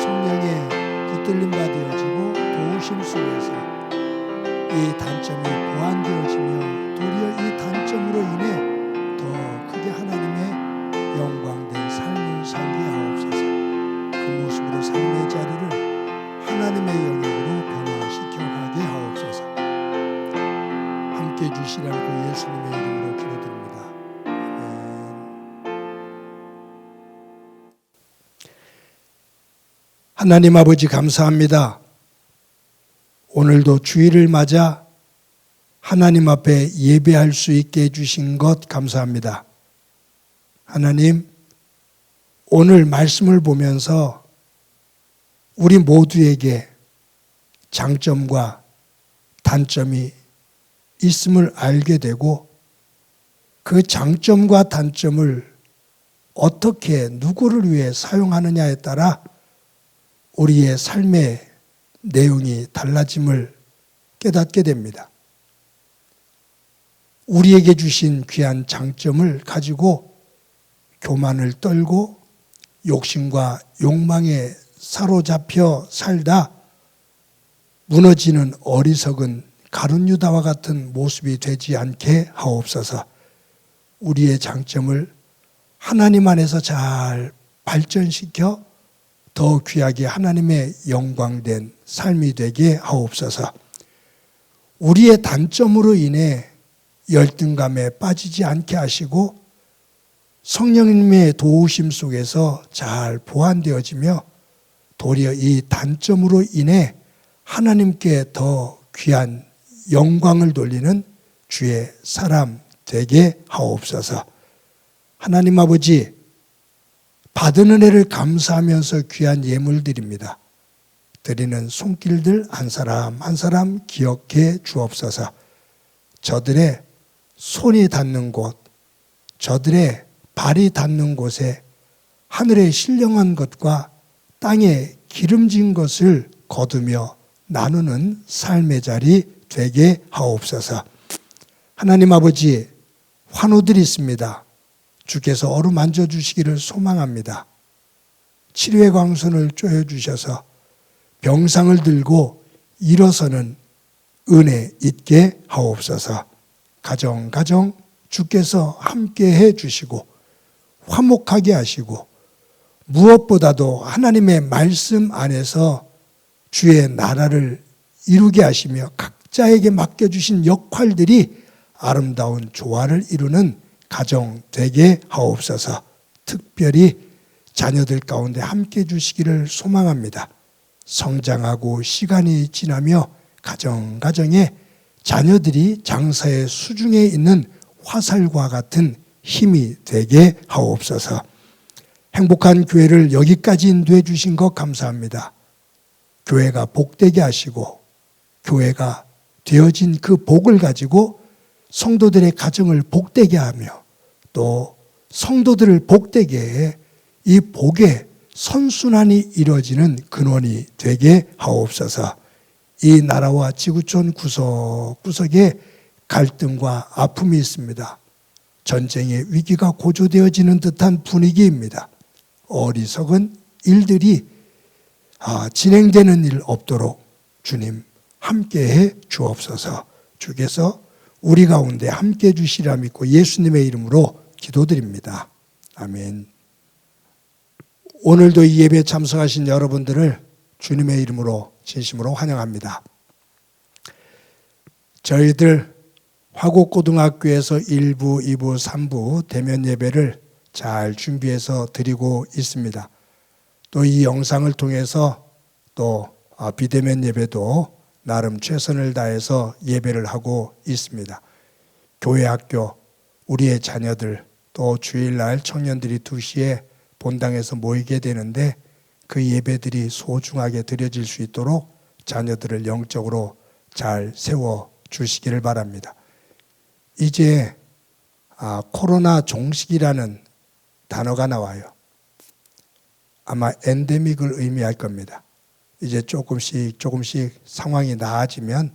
Speaker 3: 성령의 붙들림 바 되어지고 도우심 속에서 이 단점이 보완되어지며 도리어 이 단점으로 인해 더 크게 하나님의 영광된 삶을 살게 하옵소서. 그 모습으로 삶의 자리를 하나님의 영역으로 변화시켜 가게 하옵소서. 함께 주시라는 그 예수님의 이름으로 기도드립니다. 아멘. 하나님 아버지 감사합니다. 오늘도 주일을 맞아 하나님 앞에 예배할 수 있게 해주신 것 감사합니다. 하나님, 오늘 말씀을 보면서 우리 모두에게 장점과 단점이 있음을 알게 되고 그 장점과 단점을 어떻게 누구를 위해 사용하느냐에 따라 우리의 삶의 내용이 달라짐을 깨닫게 됩니다. 우리에게 주신 귀한 장점을 가지고 교만을 떨고 욕심과 욕망에 사로잡혀 살다 무너지는 어리석은 가룟 유다와 같은 모습이 되지 않게 하옵소서. 우리의 장점을 하나님 안에서 잘 발전시켜 더 귀하게 하나님의 영광된 삶이 되게 하옵소서. 우리의 단점으로 인해 열등감에 빠지지 않게 하시고 성령님의 도우심 속에서 잘 보완되어지며 도리어 이 단점으로 인해 하나님께 더 귀한 영광을 돌리는 주의 사람 되게 하옵소서. 하나님 아버지, 받은 은혜를 감사하면서 귀한 예물 드립니다. 드리는 손길들 한 사람 한 사람 기억해 주옵소서. 저들의 손이 닿는 곳, 저들의 발이 닿는 곳에 하늘의 신령한 것과 땅에 기름진 것을 거두며 나누는 삶의 자리 되게 하옵소서. 하나님 아버지, 환우들이 있습니다. 주께서 어루만져 주시기를 소망합니다. 치료의 광선을 쪼여주셔서 병상을 들고 일어서는 은혜 있게 하옵소서. 가정 주께서 함께해 주시고 화목하게 하시고 무엇보다도 하나님의 말씀 안에서 주의 나라를 이루게 하시며 각자에게 맡겨주신 역할들이 아름다운 조화를 이루는 가정 되게 하옵소서. 특별히 자녀들 가운데 함께 주시기를 소망합니다. 성장하고 시간이 지나며 가정에 자녀들이 장사의 수중에 있는 화살과 같은 힘이 되게 하옵소서. 행복한 교회를 여기까지 인도해 주신 것 감사합니다. 교회가 복되게 하시고 교회가 되어진 그 복을 가지고 성도들의 가정을 복되게 하며 또 성도들을 복되게 해 이 복의 선순환이 이루어지는 근원이 되게 하옵소서. 이 나라와 지구촌 구석구석에 갈등과 아픔이 있습니다. 전쟁의 위기가 고조되어지는 듯한 분위기입니다. 어리석은 일들이 진행되는 일 없도록 주님 함께해 주옵소서. 주께서 우리 가운데 함께해 주시리라 믿고 예수님의 이름으로 기도드립니다. 아멘. 오늘도 이 예배에 참석하신 여러분들을 주님의 이름으로 진심으로 환영합니다. 저희들 화곡고등학교에서 1부, 2부, 3부 대면 예배를 잘 준비해서 드리고 있습니다. 또 이 영상을 통해서 또 비대면 예배도 나름 최선을 다해서 예배를 하고 있습니다. 교회 학교, 우리의 자녀들, 또 주일날 청년들이 2시에 본당에서 모이게 되는데 그 예배들이 소중하게 드려질 수 있도록 자녀들을 영적으로 잘 세워주시기를 바랍니다. 이제 코로나 종식이라는 단어가 나와요. 아마 엔데믹을 의미할 겁니다. 이제 조금씩 상황이 나아지면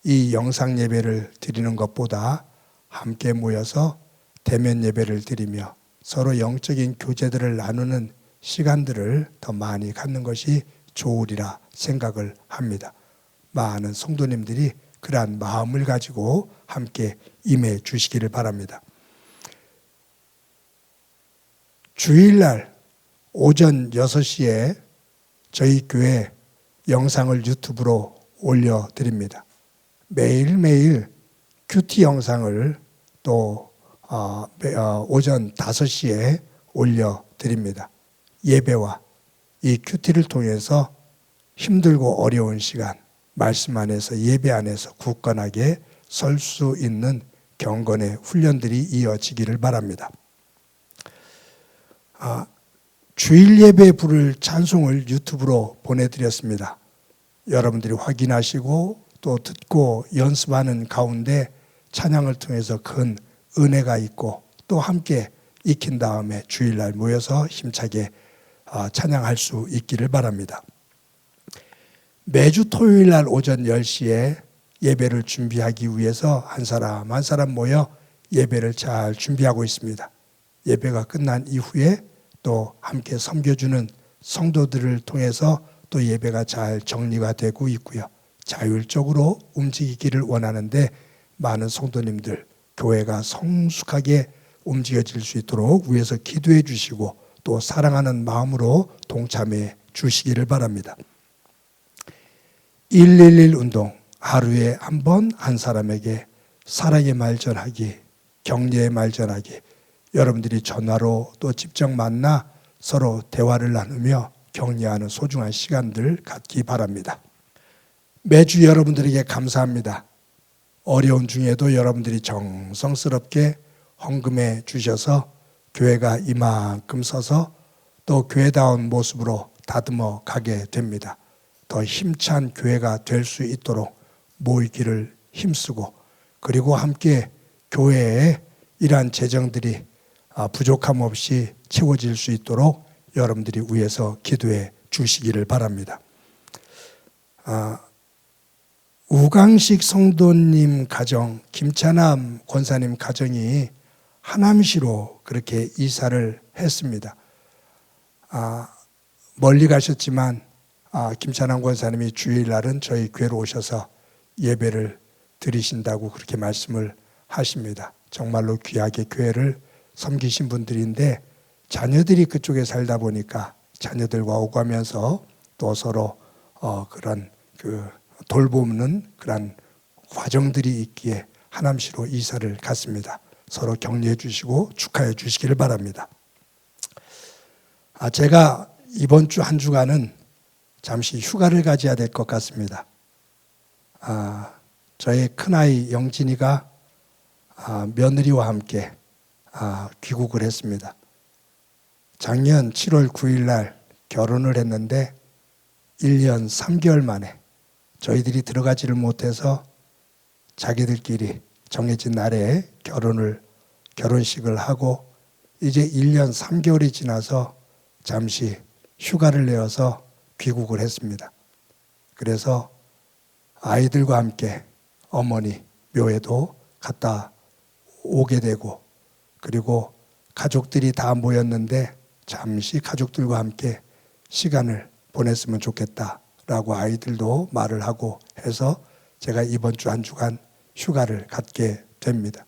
Speaker 3: 이 영상 예배를 드리는 것보다 함께 모여서 대면 예배를 드리며 서로 영적인 교제들을 나누는 시간들을 더 많이 갖는 것이 좋으리라 생각을 합니다. 많은 성도님들이 그러한 마음을 가지고 함께 임해 주시기를 바랍니다. 주일날 오전 6시에 저희 교회 영상을 유튜브로 올려드립니다. 매일매일 큐티 영상을 또 오전 5시에 올려드립니다. 예배와 이 큐티를 통해서 힘들고 어려운 시간, 말씀 안에서 예배 안에서 굳건하게 설 수 있는 경건의 훈련들이 이어지기를 바랍니다. 주일 예배 부를 찬송을 유튜브로 보내드렸습니다. 여러분들이 확인하시고 또 듣고 연습하는 가운데 찬양을 통해서 큰 은혜가 있고 또 함께 익힌 다음에 주일날 모여서 힘차게 찬양할 수 있기를 바랍니다. 매주 토요일날 오전 10시에 예배를 준비하기 위해서 한 사람 한 사람 모여 예배를 잘 준비하고 있습니다. 예배가 끝난 이후에 또 함께 섬겨주는 성도들을 통해서 또 예배가 잘 정리가 되고 있고요. 자율적으로 움직이기를 원하는데 많은 성도님들, 교회가 성숙하게 움직여질 수 있도록 위에서 기도해 주시고 또 사랑하는 마음으로 동참해 주시기를 바랍니다. 111 운동, 하루에 한 번 한 사람에게 사랑의 말 전하기, 격려의 말 전하기, 여러분들이 전화로 또 직접 만나 서로 대화를 나누며 격려하는 소중한 시간들 갖기 바랍니다. 매주 여러분들에게 감사합니다. 어려운 중에도 여러분들이 정성스럽게 헌금해 주셔서 교회가 이만큼 서서 또 교회다운 모습으로 다듬어 가게 됩니다. 더 힘찬 교회가 될 수 있도록 모이기를 힘쓰고 그리고 함께 교회에 이러한 재정들이 부족함 없이 채워질 수 있도록 여러분들이 위해서 기도해 주시기를 바랍니다. 우강식 성도님 가정, 김찬남 권사님 가정이 하남시로 그렇게 이사를 했습니다. 멀리 가셨지만 김찬남 권사님이 주일날은 저희 교회로 오셔서 예배를 드리신다고 그렇게 말씀을 하십니다. 정말로 귀하게 교회를 섬기신 분들인데 자녀들이 그쪽에 살다 보니까 자녀들과 오가면서 또 서로 그런 돌보는 그런 과정들이 있기에 하남시로 이사를 갔습니다. 서로 격려해 주시고 축하해 주시기를 바랍니다. 제가 이번 주 한 주간은 잠시 휴가를 가져야 될 것 같습니다. 저의 큰아이 영진이가 며느리와 함께 귀국을 했습니다. 작년 7월 9일 날 결혼을 했는데 1년 3개월 만에 저희들이 들어가지를 못해서 자기들끼리 정해진 날에 결혼식을 하고 이제 1년 3개월이 지나서 잠시 휴가를 내어서 귀국을 했습니다. 그래서 아이들과 함께 어머니 묘에도 갔다 오게 되고 그리고 가족들이 다 모였는데 잠시 가족들과 함께 시간을 보냈으면 좋겠다라고 아이들도 말을 하고 해서 제가 이번 주 한 주간 휴가를 갖게 됩니다.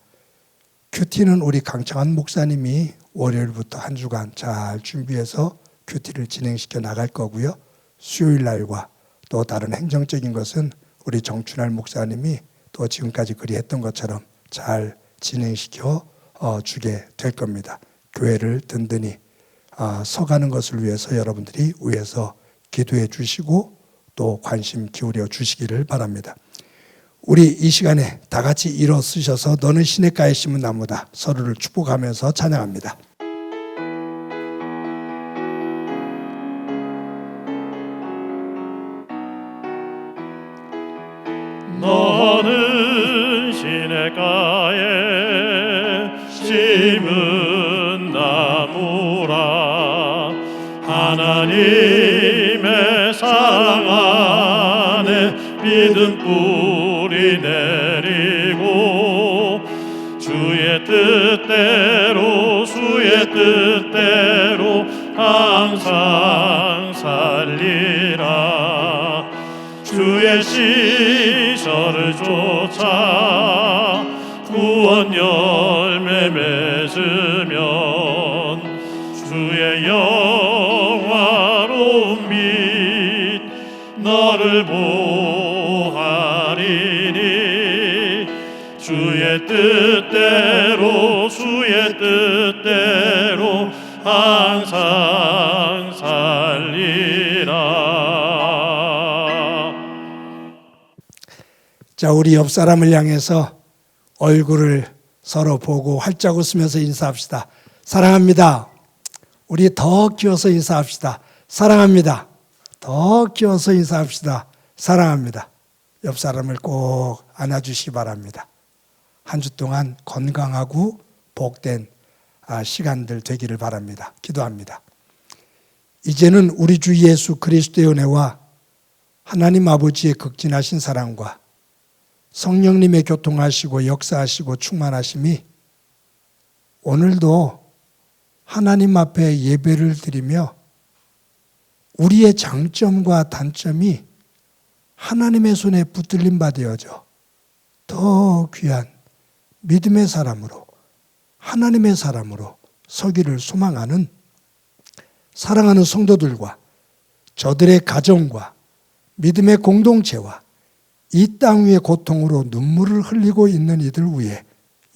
Speaker 3: 큐티는 우리 강창환 목사님이 월요일부터 한 주간 잘 준비해서 큐티를 진행시켜 나갈 거고요. 수요일 날과 또 다른 행정적인 것은 우리 정춘할 목사님이 또 지금까지 그리했던 것처럼 잘 진행시켜 주게 될 겁니다. 교회를 든든히 서가는 것을 위해서 여러분들이 위해서 기도해 주시고 또 관심 기울여 주시기를 바랍니다. 우리 이 시간에 다 같이 일어서셔서 너는 시냇가에 심은 나무다 서로를 축복하면서 찬양합니다.
Speaker 2: 너는 시냇가에 심은 나무라 하나님의 사랑 안에 믿음 뿌리 내리고 주의 뜻대로 주의 뜻대로 항상 살리라 주의 시절을 쫓아 구원 열매 맺으면 주의 영화로운 빛 너를 보하리니 주의 뜻대로 항상 살리라
Speaker 3: 자, 우리 옆 사람을 향해서 얼굴을 서로 보고 활짝 웃으면서 인사합시다. 사랑합니다. 우리 더 키워서 인사합시다. 사랑합니다. 더 키워서 인사합시다. 사랑합니다. 옆 사람을 꼭 안아주시기 바랍니다. 한 주 동안 건강하고 복된 시간들 되기를 바랍니다. 기도합니다. 이제는 우리 주 예수 그리스도의 은혜와 하나님 아버지의 극진하신 사랑과 성령님의 교통하시고 역사하시고 충만하심이 오늘도 하나님 앞에 예배를 드리며 우리의 장점과 단점이 하나님의 손에 붙들림 받아야죠. 더 귀한 믿음의 사람으로 하나님의 사람으로 서기를 소망하는 사랑하는 성도들과 저들의 가정과 믿음의 공동체와 이 땅 위의 고통으로 눈물을 흘리고 있는 이들 위해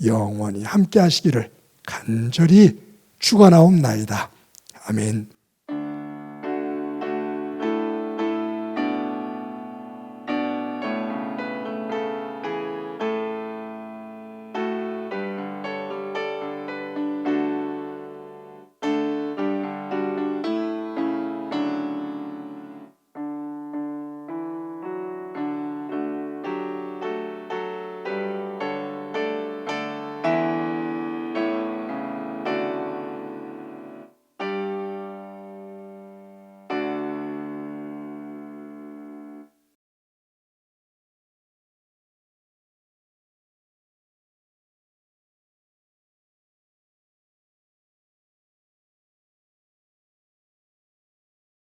Speaker 3: 영원히 함께 하시기를 간절히 축원하옵나이다. 아멘.